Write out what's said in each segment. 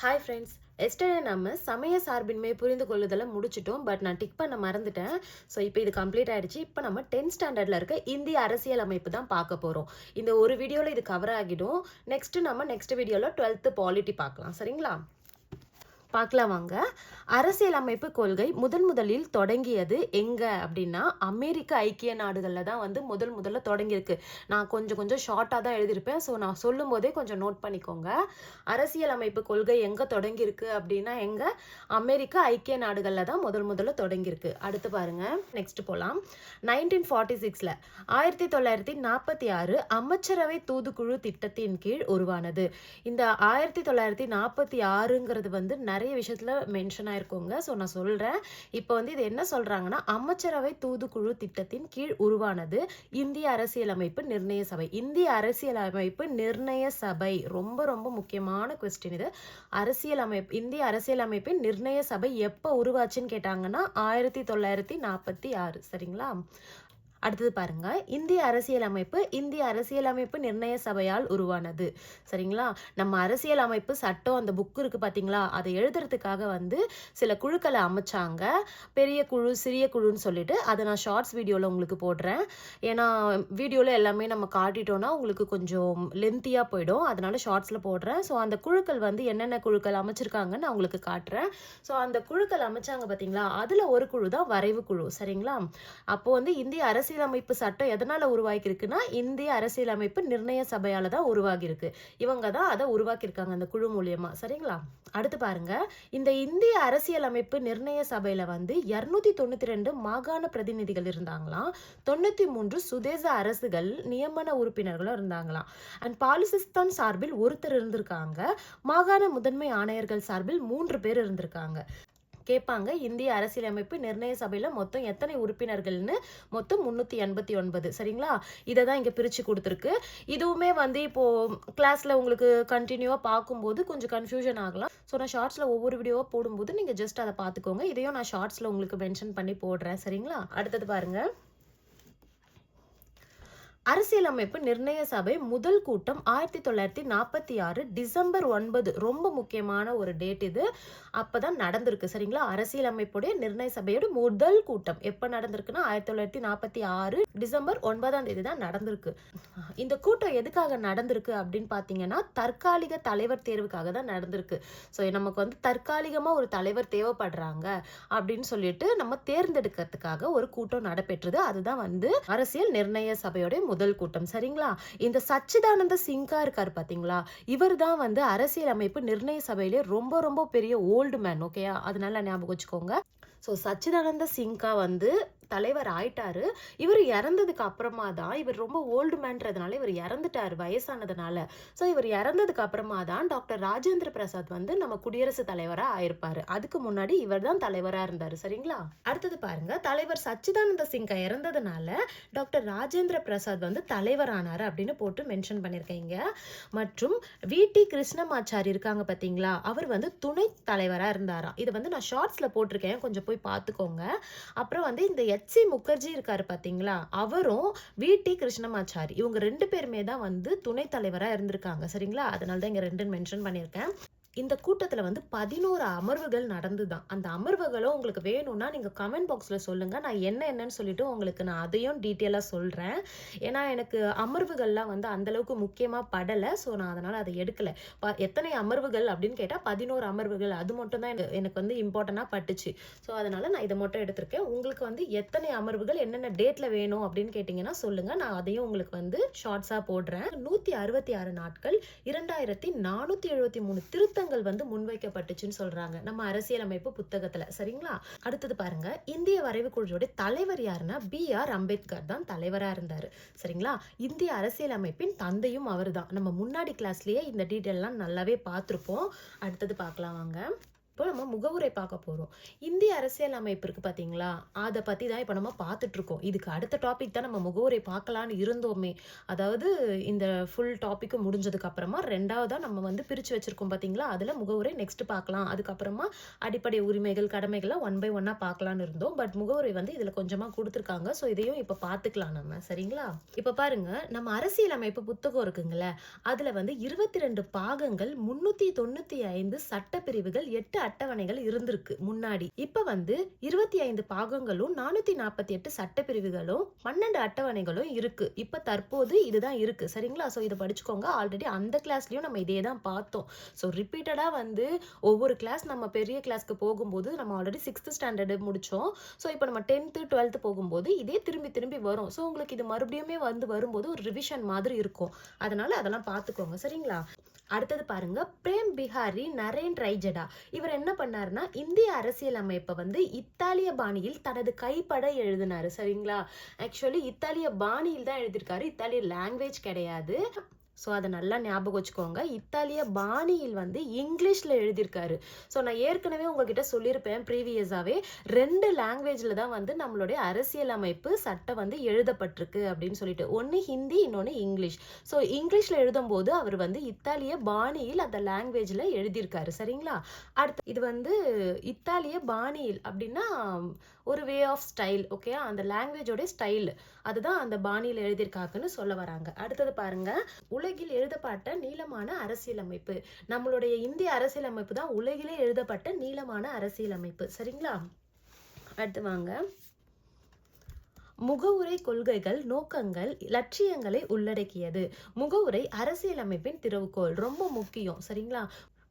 Hi friends, yesterday நம்ம சமய சார்பின்மை புரிந்து கொள்ளுதலை முடிச்சிட்டோம். பட் நான் டிக் பண்ண மறந்துட்டேன். ஸோ இப்போ இது கம்ப்ளீட் ஆயிடுச்சு. இப்போ நம்ம 10th ஸ்டாண்டர்டில் இருக்க இந்திய அரசியல் அமைப்பு தான் பார்க்க போகிறோம். இந்த ஒரு வீடியோவில் இது கவர் ஆகிடும். நெக்ஸ்ட் வீடியோவில் 12th பாலிட்டி பார்க்கலாம். சரிங்களா? பார்க்கலாம் வாங்க. அரசியலமைப்பு கொள்கை முதலில் தொடங்கியது எங்க அப்படின்னா அமெரிக்க ஐக்கிய நாடுகளில் தான் வந்து முதல்ல தொடங்கியிருக்கு. நான் கொஞ்சம் ஷார்ட்டாக தான் எழுதியிருப்பேன். ஸோ நான் சொல்லும் போதே கொஞ்சம் நோட் பண்ணிக்கோங்க. அரசியலமைப்பு கொள்கை எங்கே தொடங்கியிருக்கு அப்படின்னா அமெரிக்க ஐக்கிய நாடுகளில் தான் முதல்ல தொடங்கியிருக்கு. அடுத்து பாருங்க, நெக்ஸ்ட் போகலாம். 1946ல் 1946 அமைச்சரவை தூதுக்குழு திட்டத்தின் கீழ் உருவானது. இந்த 1946ங்கிறது வந்து நிறைய விஷயத்துல மென்ஷன் ஆயிருக்கோங்க. ஸோ நான் சொல்றேன். இப்போ வந்து இது என்ன சொல்றாங்கன்னா, அமைச்சரவை தூதுக்குழு திட்டத்தின் கீழ் உருவானது இந்திய அரசியலமைப்பு நிர்ணய சபை. இந்திய அரசியலமைப்பு நிர்ணய சபை ரொம்ப முக்கியமான கொஸ்டின் இது. இந்திய அரசியலமைப்பின் நிர்ணய சபை எப்போ உருவாச்சுன்னு கேட்டாங்கன்னா 1946. சரிங்களா? அடுத்தது பாருங்க, இந்திய அரசியலமைப்பு நிர்ணய சபையால் உருவானது. சரிங்களா? நம்ம அரசியலமைப்பு சட்டம் அந்த புக் இருக்கு பாத்தீங்களா, அதை எழுதுறதுக்காக வந்து சில குழுக்களை அமைச்சாங்க. பெரிய குழு, சிறிய குழுன்னு சொல்லிட்டு. அதை நான் ஷார்ட்ஸ் வீடியோவில் உங்களுக்கு போடுறேன். ஏன்னா வீடியோவில் எல்லாமே நம்ம காட்டிட்டோம்னா உங்களுக்கு கொஞ்சம் லென்த்தியாக போயிடும். அதனால ஷார்ட்ஸில் போடுறேன். ஸோ அந்த குழுக்கள் வந்து என்னென்ன குழுக்கள் அமைச்சிருக்காங்கன்னு நான் உங்களுக்கு காட்டுறேன். ஸோ அந்த குழுக்கள் அமைச்சாங்க பார்த்தீங்களா, அதில் ஒரு குழு தான் வரைவு குழு. சரிங்களா? அப்போ வந்து இந்திய அரசியலமைப்பு சட்டம் எதனால உருவாக்கியிருக்குன்னா இந்திய அரசியலமைப்பு நிர்ணய சபையால தான் உருவாகியிருக்கு. இவங்க தான் அதை உருவாக்கியிருக்காங்க அந்த குழு மூலியமா. சரிங்களா? அடுத்து பாருங்க, இந்த இந்திய அரசியலமைப்பு நிர்ணய சபையில வந்து 292 மாகாண பிரதிநிதிகள் இருந்தாங்களாம். 93 சுதேச அரசுகள் நியமன உறுப்பினர்களும் இருந்தாங்களாம். அண்ட் பாலிசிஸ்தான் சார்பில் ஒருத்தர் இருந்திருக்காங்க. மாகாண முதன்மை ஆணையர்கள் சார்பில் 3 பேர் இருந்திருக்காங்க. கேட்பாங்க, இந்திய அரசியலமைப்பு நிர்ணய சபையில மொத்தம் எத்தனை உறுப்பினர்கள்னு. மொத்தம் 389. சரிங்களா? இதை தான் இங்க பிரிச்சு கொடுத்துருக்கு. இதுவுமே வந்து இப்போ கிளாஸ்ல உங்களுக்கு கண்டினியூவா பார்க்கும்போது கொஞ்சம் கன்ஃபியூஷன் ஆகலாம். ஸோ நான் ஷார்ட்ஸ்ல ஒவ்வொரு வீடியோவா போடும்போது நீங்க ஜஸ்ட் அதை பார்த்துக்கோங்க. இதையும் நான் ஷார்ட்ஸ்ல உங்களுக்கு மென்ஷன் பண்ணி போடுறேன். சரிங்களா? அடுத்தது பாருங்க, அரசியலமைப்பு நிர்ணய சபை முதல் கூட்டம் 1946 டிசம்பர் 9. ரொம்ப முக்கியமான ஒரு டேட் இது. அப்பதான் நடந்திருக்கு. சரிங்களா? அரசியலமைப்புடைய நிர்ணய சபையோட முதல் கூட்டம் எப்ப நடந்திருக்குன்னா 1946 டிசம்பர் 9ஆம் தேதி தான் நடந்திருக்கு. இந்த கூட்டம் எதுக்காக நடந்திருக்கு அப்படின்னு பாத்தீங்கன்னா தற்காலிக தலைவர் தேர்வுக்காக தான் நடந்திருக்கு. ஸோ நமக்கு வந்து தற்காலிகமா ஒரு தலைவர் தேவைப்படுறாங்க அப்படின்னு சொல்லிட்டு நம்ம தேர்ந்தெடுக்கிறதுக்காக ஒரு கூட்டம் நடைபெற்றது. அதுதான் வந்து அரசியல் நிர்ணய சபையோட முதல் கூட்டம். சரிங்களா? இந்த சச்சிதானந்த சிங்கா இருக்காரு பாத்தீங்களா, இவர் தான் வந்து அரசியலமைப்பு நிர்ணய சபையிலே ரொம்ப பெரிய ஓல்டு மேன். ஓகேயா? அதனால ஞாபகம் வச்சுக்கோங்க. ஸோ சச்சிதானந்த சிங்கா வந்து தலைவர் ஆயிட்டாரு. இவர் இறந்ததுக்கு அப்புறமா தான், இவர் ரொம்ப ஓல்டு மேன்றதுனால இவர் இறந்துட்டாரு வயசானதுனால. ஸோ இவர் இறந்ததுக்கு அப்புறமா தான் டாக்டர் ராஜேந்திர பிரசாத் வந்து நம்ம குடியரசுத் தலைவரா ஆயிருப்பாரு. அதுக்கு முன்னாடி இவர் தான் தலைவரா இருந்தாரு. சரிங்களா? அடுத்தது பாருங்க, தலைவர் சச்சிதானந்த சிங்கா இறந்ததுனால டாக்டர் ராஜேந்திர பிரசாத் வந்து தலைவர் ஆனாரு அப்படின்னு போட்டு மென்ஷன் பண்ணிருக்கீங்க. மற்றும் வி.டி. கிருஷ்ணமாச்சாரி இருக்காங்க பாத்தீங்களா, அவர் வந்து துணை தலைவரா இருந்தாராம். இதை வந்து நான் ஷார்ட்ஸ்ல போட்டிருக்கேன், கொஞ்சம் போய் பார்த்துக்கோங்க. அப்புறம் வந்து இந்த எச்.சி. முகர்ஜி இருக்காரு பாத்தீங்களா, அவரும் வி.டி. கிருஷ்ணமாச்சாரி இவங்க 2 பேருமே தான் வந்து துணை தலைவரா இருந்திருக்காங்க. சரிங்களா? அதனால தான் இங்க 2 மென்ஷன் பண்ணியிருக்கேன். இந்த கூட்டத்துல வந்து 11 அமர்வுகள் நடந்துதான். அந்த அமர்வுகளும் உங்களுக்கு வேணும்னா நீங்க கமெண்ட் பாக்ஸ்ல சொல்லுங்க. நான் என்னன்னு சொல்லிட்டு உங்களுக்கு நான் அதையும் டீட்டெயிலா சொல்றேன். ஏன்னா எனக்கு அமர்வுகள்லாம் வந்து அந்த அளவுக்கு முக்கியமா படல. ஸோ நான் அதனால அதை எடுக்கல. எத்தனை அமர்வுகள் அப்படின்னு கேட்டா 11 அமர்வுகள். அது மட்டும் தான் எனக்கு வந்து இம்பார்ட்டண்டா பட்டுச்சு. ஸோ அதனால நான் இதை மட்டும் எடுத்திருக்கேன். உங்களுக்கு வந்து எத்தனை அமர்வுகள் என்னென்ன டேட்ல வேணும் அப்படின்னு கேட்டீங்கன்னா சொல்லுங்க. நான் அதையும் உங்களுக்கு வந்து ஷார்ட்ஸா போடுறேன். 166 நாட்கள் 2473 திருத்தங்கள் வந்து முன்வைக்கப்பட்டுச்சுன்னு சொல்றாங்க நம்ம அரசியலமைப்பு புத்தகத்துல. சரிங்களா? அடுத்தது பாருங்க, இந்திய வரைவு குழுவோட தலைவர் யாருன்னா பி.ஆர். அம்பேத்கர் தான் தலைவரா இருந்தாரு. சரிங்களா? இந்திய அரசியலமைப்பின் தந்தையும் அவர் தான். நம்ம முன்னாடி கிளாஸ்லயே இந்த டீட்டெயில்லாம் நல்லாவே பார்த்திருப்போம். அடுத்தது பார்க்கலாம் வாங்க. இப்போ நம்ம முகவுரை பார்க்க போறோம். இந்திய அரசியல் அமைப்பு இருக்கு பார்த்தீங்களா? அத பத்தி தான் இப்ப நம்ம பார்த்துட்டு இருக்கோம். இதுக்கு அடுத்த டாபிக் தான் நம்ம முகவுரை பார்க்கலான்னு இருந்தோமே. அதாவது இந்த ஃபுல் டாபிக் முடிஞ்சதுக்கு அப்புறமா 2வதா நம்ம வந்து பிரிச்சு வச்சிருக்கோம் பார்த்தீங்களா? அதுல முகவுரை நெக்ஸ்ட் பார்க்கலாம். அதுக்கப்புறமா அடிப்படை உரிமைகள், கடமைகள ஒன் பை ஒன்னா பார்க்கலான்னு இருந்தோம். பட் முகவுரை வந்து இதுல கொஞ்சமா குடுத்துருக்காங்க. ஸோ இதையும் இப்ப பார்த்துக்கலாம் நம்ம. சரிங்களா? இப்ப பாருங்க, நம்ம அரசியல் அமைப்பு புத்தகம் இருக்குங்கல்ல, அதுல வந்து 22 பாகங்கள், 395 சட்டப்பிரிவுகள், 8 அட்டவணைகள் இருந்திருக்கு முன்னாடி. இப்ப வந்து 25 பாகங்களும், 448 சட்டப்பிரிவுகளும், 12 அட்டவணைகளும் இருக்கு. இப்ப தற்போது இதுதான் இருக்கு. சரிங்களா? சோ இத படிச்சுக்கோங்க. ஆல்ரெடி அந்த கிளாஸ்லயும் நம்ம இதே தான் பார்த்தோம். சோ ரிப்பீட்டடா வந்து ஒவ்வொரு கிளாஸ் நம்ம பெரிய கிளாஸ்க்கு போகும்போது நம்ம ஆல்ரெடி 6th ஸ்டாண்டர்ட் முடிச்சோம். சோ இப்ப நம்ம 10th 12th போகும்போது இதே திரும்பி திரும்பி வரும். சோ உங்களுக்கு இது மறுபடியுமே வந்து வரும்போது ஒரு ரிவிஷன் மாதிரி இருக்கும். அதனால அதெல்லாம் பார்த்துக்கோங்க. சரிங்களா? அடுத்தது பாருங்க, பிரேம் பிஹாரி நரேன் ரைஜடா. இவர் என்ன பண்ணாருன்னா, இந்திய அரசியல் அமைப்பை வந்து இத்தாலிய பாணியில் தனது கைப்பட எழுதினாரு. சரிங்களா? ஆக்சுவலி இத்தாலிய பாணியில் தான் எழுதியிருக்காரு. இத்தாலிய லாங்குவேஜ் கிடையாது. ஸோ அதை நல்லா ஞாபகம் வச்சுக்கோங்க. இத்தாலிய பாணியில் வந்து இங்கிலீஷ்ல எழுதியிருக்காரு. ஸோ நான் ஏற்கனவே உங்ககிட்ட சொல்லியிருப்பேன் ப்ரீவியஸாவே, 2 லாங்குவேஜ்ல தான் வந்து நம்மளுடைய அரசியல் அமைப்பு சட்டம் வந்து எழுதப்பட்டிருக்கு அப்படின்னு சொல்லிட்டு. ஒன்று ஹிந்தி, இன்னொன்று இங்கிலீஷ். ஸோ இங்கிலீஷ்ல எழுதும்போது அவர் வந்து இத்தாலிய பாணியில் அந்த லாங்குவேஜ்ல எழுதியிருக்காரு. சரிங்களா? அடுத்து இது வந்து இத்தாலிய பாணியில் அப்படின்னா ஒரு வே ஆஃப் ஸ்டைல். ஓகே, அந்த லாங்குவேஜோட ஸ்டைல் அதுதான் அந்த பாணியில் எழுதியிருக்காங்கன்னு சொல்ல வராங்க. அடுத்தது பாருங்க, உலகில் எழுதப்பட்ட நீளமான அரசியலமைப்பு. நம்மளுடைய இந்திய அரசியலமைப்பு தான் உலகிலே எழுதப்பட்ட நீளமான அரசியலமைப்பு. சரிங்களா? அடுத்து வாங்க, முகவுரை கொள்கைகள், நோக்கங்கள், லட்சியங்களை உள்ளடக்கியது. முகவுரை அரசியலமைப்பின் திறவுகோல். ரொம்ப முக்கியம். சரிங்களா?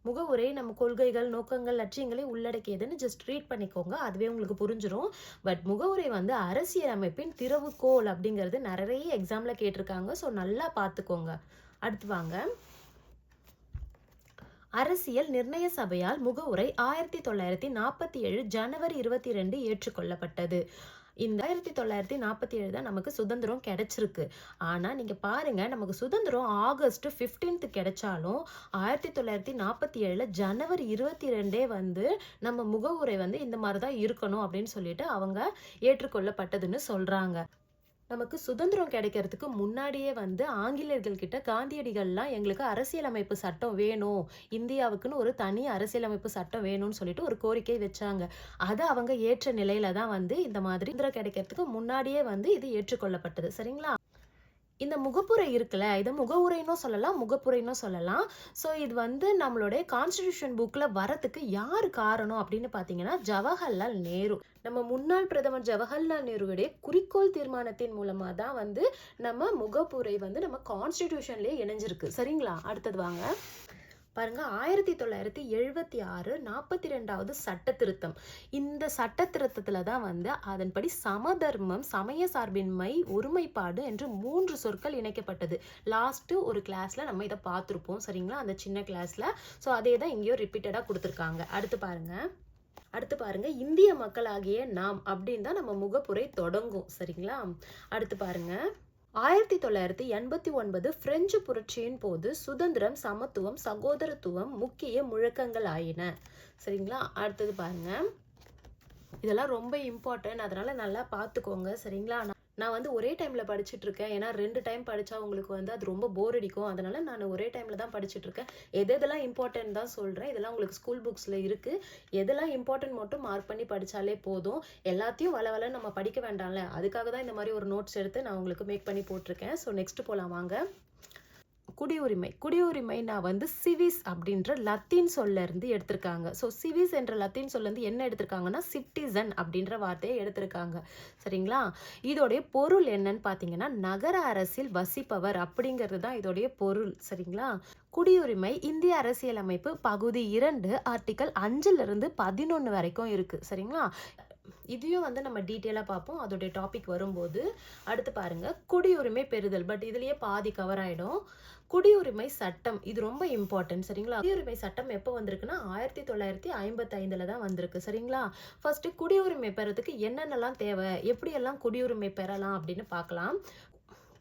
முகவுரை நம்ம கொள்கைகள், நோக்கங்கள், லட்சியங்களை உள்ளடக்கியதுன்னு ஜஸ்ட் ரீட் பண்ணிக்கோங்க. அதுவே உங்களுக்கு புரிஞ்சிடும். பட் முகவுரை வந்து அரசியல் அமைப்பின் திறவுகோல் அப்படிங்கிறது நிறைய எக்ஸாம்ல கேட்டிருக்காங்க. ஸோ நல்லா பார்த்துக்கோங்க. அடுத்து வாங்க, அரசியல் நிர்ணய சபையால் முகவுரை 1947 ஜனவரி 22 ஏற்றுக்கொள்ளப்பட்டது. இந்த 1947 தான் நமக்கு சுதந்திரம் கிடைச்சிருக்கு. ஆனா நீங்க பாருங்க, நமக்கு சுதந்திரம் ஆகஸ்ட் 15th கிடைச்சாலும் 1947 ஜனவரி 22 வந்து நம்ம முகவுரை வந்து இந்த மாதிரி தான் இருக்கணும் அப்படின்னு சொல்லிட்டு அவங்க ஏற்றுக்கொள்ளப்பட்டதுன்னு சொல்றாங்க. நமக்கு சுதந்திரம் கிடைக்கிறதுக்கு முன்னாடியே வந்து ஆங்கிலேயர்கள் கிட்ட காந்தியடிகள்லாம் எங்களுக்கு அரசியலமைப்பு சட்டம் வேணும், இந்தியாவுக்குன்னு ஒரு தனி அரசியலமைப்பு சட்டம் வேணும்னு சொல்லிட்டு ஒரு கோரிக்கை வச்சாங்க. அதை அவங்க ஏற்ற நிலையில தான் வந்து இந்த மாதிரி சுதந்திரம் கிடைக்கிறதுக்கு முன்னாடியே வந்து இது ஏற்றுக்கொள்ளப்பட்டது. சரிங்களா? இந்த முகப்புரை இருக்குல்ல, இதை முகவுரைன்னும் சொல்லலாம், முகப்புரைன்னும் சொல்லலாம். ஸோ இது வந்து நம்மளுடைய கான்ஸ்டிடியூஷன் புக்ல வரத்துக்கு யார் காரணம் அப்படின்னு பார்த்தீங்கன்னா, ஜவஹர்லால் நேரு. நம்ம முன்னாள் பிரதமர் ஜவஹர்லால் நேருவுடைய குறிக்கோள் தீர்மானத்தின் மூலமா தான் வந்து நம்ம முகப்புரை வந்து நம்ம கான்ஸ்டிடியூஷன்லயே இணைஞ்சிருக்கு. சரிங்களா? அடுத்தது வாங்க, பாருங்க, 1976 42வது சட்ட திருத்தம். இந்த சட்ட திருத்தத்துல தான் வந்து அதன்படி சமதர்மம், சமய சார்பின்மை, ஒருமைப்பாடு என்று 3 சொற்கள் இணைக்கப்பட்டது. லாஸ்ட் ஒரு கிளாஸ்ல நம்ம இதை பார்த்துருப்போம். சரிங்களா? அந்த சின்ன கிளாஸ்ல. ஸோ அதே தான் இங்கேயும் ரிப்பீட்டடா கொடுத்துருக்காங்க. அடுத்து பாருங்க, இந்திய மக்களாகிய நாம் அப்படின்னு தான் நம்ம முகப்புரை தொடங்கும். சரிங்களா? அடுத்து பாருங்க, 1989 பிரெஞ்சு புரட்சியின் போது சுதந்திரம், சமத்துவம், சகோதரத்துவம் முக்கிய முழக்கங்கள் ஆயின. சரிங்களா? அடுத்தது பாருங்க, இதெல்லாம் ரொம்ப இம்பார்ட்டன்ட். அதனால நல்லா பார்த்துக்கோங்க. சரிங்களா? நான் வந்து ஒரே டைம்ல படிச்சுட்டு இருக்கேன். ஏன்னா 2 டைம் படிச்சா உங்களுக்கு வந்து அது ரொம்ப போர் அடிக்கும். அதனால நான் ஒரே டைம்ல தான் படிச்சுட்டு இருக்கேன். எதெல்லாம் இம்பார்ட்டன்ட் தான் சொல்றேன். இதெல்லாம் உங்களுக்கு ஸ்கூல் புக்ஸ்ல இருக்கு. எதெல்லாம் இம்பார்ட்டன்ட் மட்டும் மார்க் பண்ணி படிச்சாலே போதும். எல்லாத்தையும் வளவல நம்ம படிக்க வேண்டாம்ல. அதுக்காக தான் இந்த மாதிரி ஒரு நோட்ஸ் எடுத்து நான் உங்களுக்கு மேக் பண்ணி போட்டிருக்கேன். ஸோ நெக்ஸ்ட் போலாம் வாங்க. குடியுரிமை நான் வந்து சிவிஸ் அப்படின்ற லத்தீன் சொல்ல இருந்து எடுத்திருக்காங்க. ஸோ சிவிஸ் என்ற லத்தீன் சொல்ல இருந்து என்ன எடுத்திருக்காங்கன்னா, சிட்டிசன் அப்படின்ற வார்த்தையை எடுத்திருக்காங்க. சரிங்களா? இதோடைய பொருள் என்னன்னு பார்த்தீங்கன்னா, நகர அரசில் வசிப்பவர் அப்படிங்கிறது தான் இதோடைய பொருள். சரிங்களா? குடியுரிமை இந்திய அரசியலமைப்பு பகுதி 2 ஆர்டிகல் 5லிருந்து 11 வரைக்கும் இருக்கு. சரிங்களா? இதையும் வந்து நம்ம டீட்டெயிலாக பார்ப்போம் அதோடைய டாபிக் வரும்போது. அடுத்து பாருங்க, குடியுரிமை பெறுதல். பட் இதுலயே பாதி கவர் ஆயிடும். குடியுரிமை சட்டம் இது ரொம்ப இம்பார்ட்டன்ட். சரிங்களா? குடியுரிமை சட்டம் எப்போ வந்திருக்குன்னா 1955 தான் வந்திருக்கு. சரிங்களா? ஃபர்ஸ்ட் குடியுரிமை பெறதுக்கு என்னென்னலாம் தேவை, எப்படியெல்லாம் குடியுரிமை பெறலாம் அப்படின்னு பார்க்கலாம்.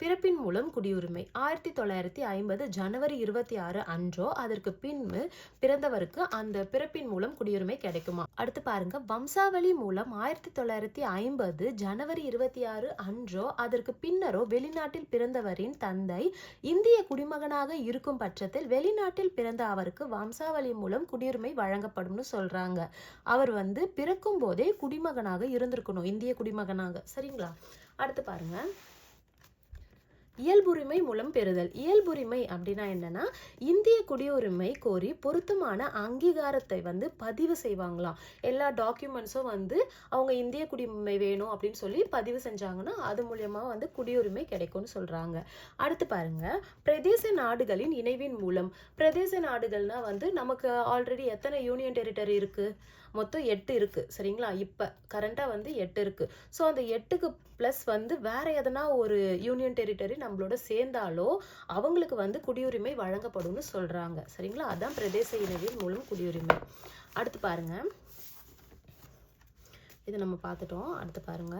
பிறப்பின் மூலம் குடியுரிமை 1950 ஜனவரி 26 அன்றோ அதற்கு பின்பு பிறந்தவருக்கு அந்த பிறப்பின் மூலம் குடியுரிமை கிடைக்குமா. அடுத்து பாருங்க, வம்சாவளி மூலம் 1950 ஜனவரி 26 அன்றோ அதற்கு பின்னரோ வெளிநாட்டில் பிறந்தவரின் தந்தை இந்திய குடிமகனாக இருக்கும் பட்சத்தில் வெளிநாட்டில் பிறந்த அவருக்கு வம்சாவளி மூலம் குடியுரிமை வழங்கப்படும்னு சொல்றாங்க. அவர் பிறக்கும் போதே குடிமகனாக இருந்திருக்கணும், இந்திய குடிமகனாக. சரிங்களா. அடுத்து பாருங்க, இயல்புரிமை மூலம் பெறுதல். இயல்புரிமை அப்படின்னா என்னன்னா, இந்திய குடியுரிமை கோரி பொருத்தமான அங்கீகாரத்தை பதிவு செய்வாங்களாம். எல்லா டாக்குமெண்ட்ஸும் அவங்க இந்திய குடியுரிமை வேணும் அப்படின்னு சொல்லி பதிவு செஞ்சாங்கன்னா அது மூலியமா குடியுரிமை கிடைக்கும்னு சொல்றாங்க. அடுத்து பாருங்க, பிரதேச நாடுகளின் இணைவின் மூலம். பிரதேச நாடுகள்னா நமக்கு ஆல்ரெடி எத்தனை யூனியன் டெரிட்டரி இருக்கு? மொத்தம் 8 இருக்கு. சரிங்களா. இப்ப கரண்டா 8 இருக்கு. ஸோ அந்த 8க்கு பிளஸ் வேற எதனா ஒரு யூனியன் டெரிட்டரி நம்மளோட சேர்ந்தாலோ அவங்களுக்கு குடியுரிமை வழங்கப்படும்னு சொல்றாங்க. சரிங்களா. அதான் பிரதேச இணைவின் மூலம் குடியுரிமை. அடுத்து பாருங்க, இதை நம்ம பார்த்துட்டோம். அடுத்து பாருங்க,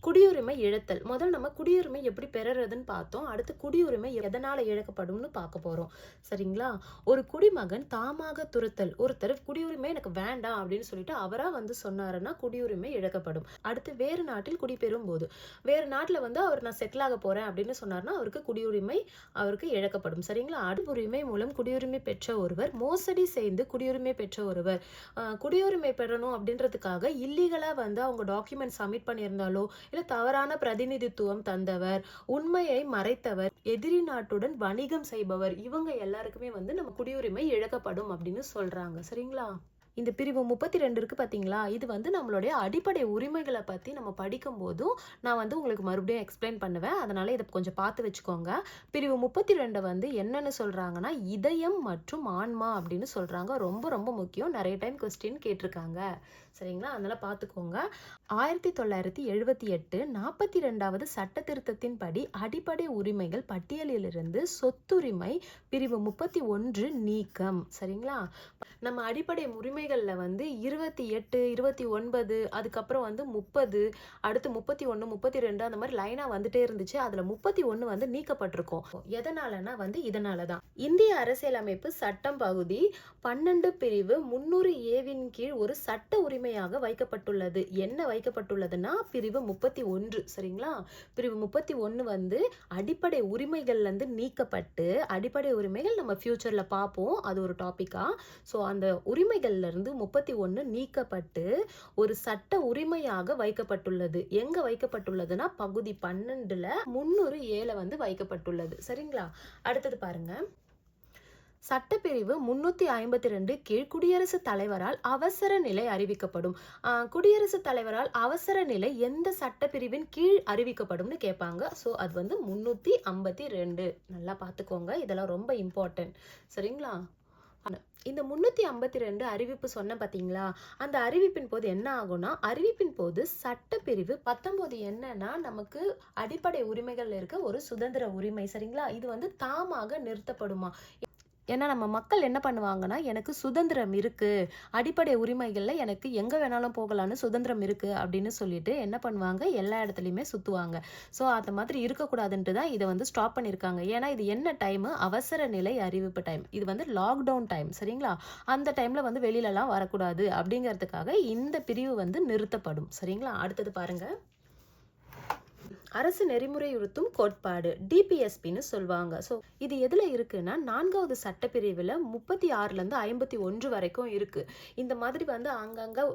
குடியுரிமை இழத்தல். முதல்ல நம்ம குடியுரிமை எப்படி பெறறதுன்னு பார்த்தோம். அடுத்து குடியுரிமை எதனால இழக்கப்படும்னு பார்க்க போறோம். சரிங்களா. ஒரு குடிமகன் தாமாக துரத்தல். ஒருத்தர் குடியுரிமை எனக்கு வேண்டாம் அப்படின்னு சொல்லிட்டு அவரா சொன்னாருன்னா குடியுரிமை இழக்கப்படும். அடுத்து வேறு நாட்டில் குடிபெறும் போது, வேறு நாட்டுல அவர் நான் செட்டில் ஆக போறேன் அப்படின்னு சொன்னாருன்னா அவருக்கு குடியுரிமை அவருக்கு இழக்கப்படும். சரிங்களா. உரிமை மூலம் குடியுரிமை பெற்ற ஒருவர், மோசடி செய்து குடியுரிமை பெற்ற ஒருவர், குடியுரிமை பெறணும் அப்படின்றதுக்காக இல்லீகலா அவங்க டாக்குமெண்ட் சப்மிட் பண்ணியிருந்தாலோ இல்ல தவறான பிரதிநிதித்துவம் தந்தவர், உண்மையை மறைத்தவர், எதிரி நாட்டுடன் வணிகம் செய்பவர், இவங்க எல்லாருக்குமே நம்ம குடியுரிமை இழக்கப்படும் அப்படின்னு சொல்றாங்க. சரிங்களா. இந்த பிரிவு 32 இருக்கு பாத்தீங்களா, இது நம்மளுடைய அடிப்படை உரிமைகளை பத்தி நம்ம படிக்கும் போதும் நான் உங்களுக்கு மறுபடியும் எக்ஸ்பிளைன் பண்ணுவேன். அதனால இதை கொஞ்சம் பார்த்து வச்சுக்கோங்க. பிரிவு 32 என்னன்னு சொல்றாங்கன்னா, இதயம் மற்றும் ஆன்மா அப்படின்னு சொல்றாங்க. ரொம்ப ரொம்ப முக்கியம். நிறைய டைம் கொஸ்டின் கேட்டிருக்காங்க. சரிங்களா. அதனால பார்த்துக்கோங்க. 1978 42வது சட்ட திருத்தத்தின்படி அடிப்படை உரிமைகள் பட்டியலிலிருந்து சொத்துரிமை பிரிவு 31 நீக்கம். சரிங்களா. நம்ம அடிப்படை உரிமைகள்ல 28, 29, அதுக்கப்புறம் 30, அடுத்து 31, 32 அந்த மாதிரி லைனா வந்துட்டே இருந்துச்சு. அதுல 31 நீக்கப்பட்டிருக்கும். எதனாலனா இதனாலதான் இந்திய அரசியலமைப்பு சட்டம் பகுதி 12 பிரிவு 300A கீழ் ஒரு சட்ட உரிமையாக வைக்கப்பட்டுள்ளது. என்ன வைக்கப்பட்டுள்ளதுன்னா பிரிவு 31. சரிங்களா. பிரிவு 31 அடிப்படை உரிமைகள்ல நீக்கப்பட்டு, அடிப்படை உரிமைகள் நம்ம ஃபியூச்சர்ல பார்ப்போம், அது ஒரு டாபிக்கா. ஸோ அந்த உரிமைகள்ல இருந்து 31 நீக்கப்பட்டு ஒரு சட்ட உரிமையாக வைக்கப்பட்டுள்ளது. எங்க வைக்கப்பட்டுள்ளதுன்னா பகுதி 12ல 300A வைக்கப்பட்டுள்ளது. சரிங்களா. அடுத்தது பாருங்க, சட்டப்பிரிவு 352 கீழ் குடியரசுத் தலைவரால் அவசர நிலை அறிவிக்கப்படும். குடியரசுத் தலைவரால் அவசர நிலை எந்த சட்டப்பிரிவின் கீழ் அறிவிக்கப்படும்னு கேட்பாங்க. ஸோ அது 352. நல்லா பார்த்துக்கோங்க, இதெல்லாம் ரொம்ப இம்பார்ட்டன்ட். சரிங்களா. இந்த 352 அறிவிப்பு சொன்ன பாத்தீங்களா, அந்த அறிவிப்பின் போது என்ன ஆகும்னா, அறிவிப்பின் போது சட்டப்பிரிவு 19 என்னன்னா நமக்கு அடிப்படை உரிமைகள் இருக்க ஒரு சுதந்திர உரிமை. சரிங்களா. இது தாமாக நிறுத்தப்படுமா. ஏன்னா நம்ம மக்கள் என்ன பண்ணுவாங்கன்னா, எனக்கு சுதந்திரம் இருக்கு, அடிப்படை உரிமைகள்ல எனக்கு எங்க வேணாலும் போகலான்னு சுதந்திரம் இருக்கு அப்படின்னு சொல்லிட்டு என்ன பண்ணுவாங்க, எல்லா இடத்துலையுமே சுத்துவாங்க. ஸோ அந்த மாதிரி இருக்கக்கூடாதுன்ட்டு தான் இதை ஸ்டாப் பண்ணியிருக்காங்க. ஏன்னா இது என்ன டைம், அவசர நிலை அறிவிப்பு டைம். இது லாக்டவுன் டைம். சரிங்களா. அந்த டைம்ல வெளியிலலாம் வரக்கூடாது அப்படிங்கிறதுக்காக இந்த பிரிவு நிறுத்தப்படும். சரிங்களா. அடுத்தது பாருங்க, அரசு நெறிமுறையுறுத்தும் கோட்பாடு, டிபிஎஸ்பின்னு சொல்லுவாங்க. ஸோ இது எதுல இருக்குன்னா 4வது சட்டப்பிரிவுல 36ல இருந்து 51 வரைக்கும் இருக்கு. இந்த மாதிரி அங்கங்க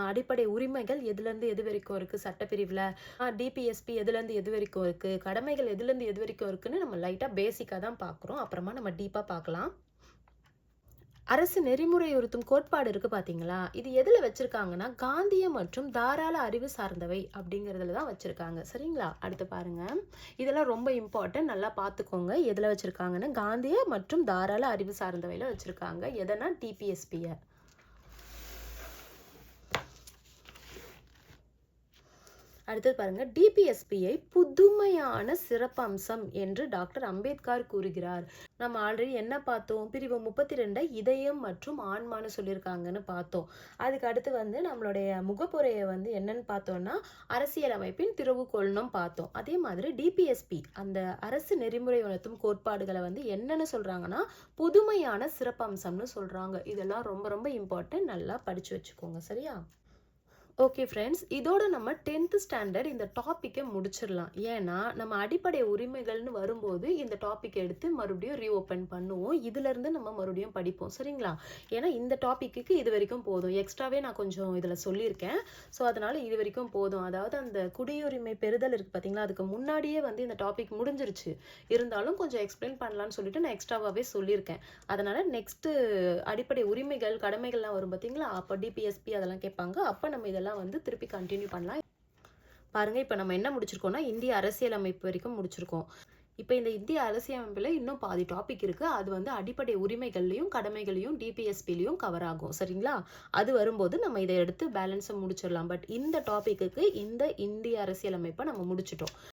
அடிப்படை உரிமைகள் எதுல இருந்து எது வரைக்கும் இருக்கு சட்டப்பிரிவுல, டிபிஎஸ்பி எதுல இருந்து எது வரைக்கும் இருக்கு, கடமைகள் எதுல இருந்து எது வரைக்கும் இருக்குன்னு நம்ம லைட்டா பேசிக்கா தான் பாக்குறோம். அப்புறமா நம்ம டீப்பா பார்க்கலாம். அரசு நெறிமுறையுறுத்தும் கோட்பாடு இருக்கு பாத்தீங்களா, இது எதுல வச்சிருக்காங்கன்னா காந்திய மற்றும் தாராள அறிவு சார்ந்தவை அப்படிங்கறதுல தான் வச்சிருக்காங்க. சரிங்களா. அடுத்து பாருங்க, இதெல்லாம் ரொம்ப இம்பார்ட்டன்ட், நல்லா பார்த்துக்கோங்க. எதுல வச்சிருக்காங்கன்னா காந்திய மற்றும் தாராள அறிவு சார்ந்தவையில வச்சிருக்காங்க. எதனா டிபிஎஸ்பிய. அடுத்தது பாருங்க, டிபிஎஸ்பியை புதுமையான சிறப்பம்சம் என்று டாக்டர் அம்பேத்கர் கூறுகிறார். நம்ம ஆல்ரெடி என்ன பார்த்தோம்? பிரிவு 32 இதயம் மற்றும் ஆன்மான்னு சொல்லியிருக்காங்கன்னு பார்த்தோம். அதுக்கு அடுத்து வந்து நம்மளுடைய முகப்புரையை வந்து என்னன்னு பார்த்தோம்னா, அரசியலமைப்பின் திறவுகோல்னும் பார்த்தோம். அதே மாதிரி டிபிஎஸ்பி அந்த அரசு நெறிமுறை உணர்த்தும் கோட்பாடுகளை வந்து என்னன்னு சொல்றாங்கன்னா, புதுமையான சிறப்பம்சம்னு சொல்றாங்க. இதெல்லாம் ரொம்ப ரொம்ப இம்பார்ட்டன்ட். நல்லா படிச்சு வச்சுக்கோங்க. சரியா? ஓகே ஃப்ரெண்ட்ஸ், இதோட நம்ம 10th ஸ்டாண்டர்ட் இந்த டாப்பிக்கை முடிச்சிடலாம். ஏன்னா நம்ம அடிப்படை உரிமைகள்னு வரும்போது இந்த டாபிக் எடுத்து மறுபடியும் ரீஓப்பன் பண்ணுவோம். இதிலிருந்து நம்ம மறுபடியும் படிப்போம். சரிங்களா? ஏன்னா இந்த டாப்பிக்கு இது வரைக்கும் போதும். எக்ஸ்ட்ராவே நான் கொஞ்சம் இதில் சொல்லியிருக்கேன். ஸோ அதனால இது வரைக்கும் போதும். அதாவது அந்த குடியுரிமை பெறுதல் இருக்கு பார்த்தீங்களா, அதுக்கு முன்னாடியே வந்து இந்த டாபிக் முடிஞ்சிருச்சு. இருந்தாலும் கொஞ்சம் எக்ஸ்பிளைன் பண்ணலான்னு சொல்லிட்டு நான் எக்ஸ்ட்ராவாகவே சொல்லியிருக்கேன். அதனால நெக்ஸ்ட் அடிப்படை உரிமைகள் கடமைகள்லாம் வரும் பார்த்தீங்களா, அப்போ டிபிஎஸ்பி அதெல்லாம் கேட்பாங்க. அப்போ நம்ம இதெல்லாம் வந்து திருப்பி கண்டினியூ பண்ணலாம். பாருங்க, இப்போ நம்ம என்ன முடிச்சிருக்கோம்னா, இந்திய அரசியலமைப்பு வரைக்கும் முடிச்சிருக்கோம். இப்போ இந்த இந்திய அரசியலமைப்பில் இன்னும் பாதி டாபிக் இருக்கு. அது வந்து அடிப்படை உரிமைகள்லையும் கடமைகளையும் டிபிஎஸ்பிலையும் கவர் ஆகும். சரிங்களா? அது வரும்போது நம்ம இதை எடுத்து பேலன்ஸை முடிச்சிடலாம். பட் இந்த டாபிக்கு இந்த இந்திய அரசியலமைப்பை நம்ம முடிச்சிட்டோம்.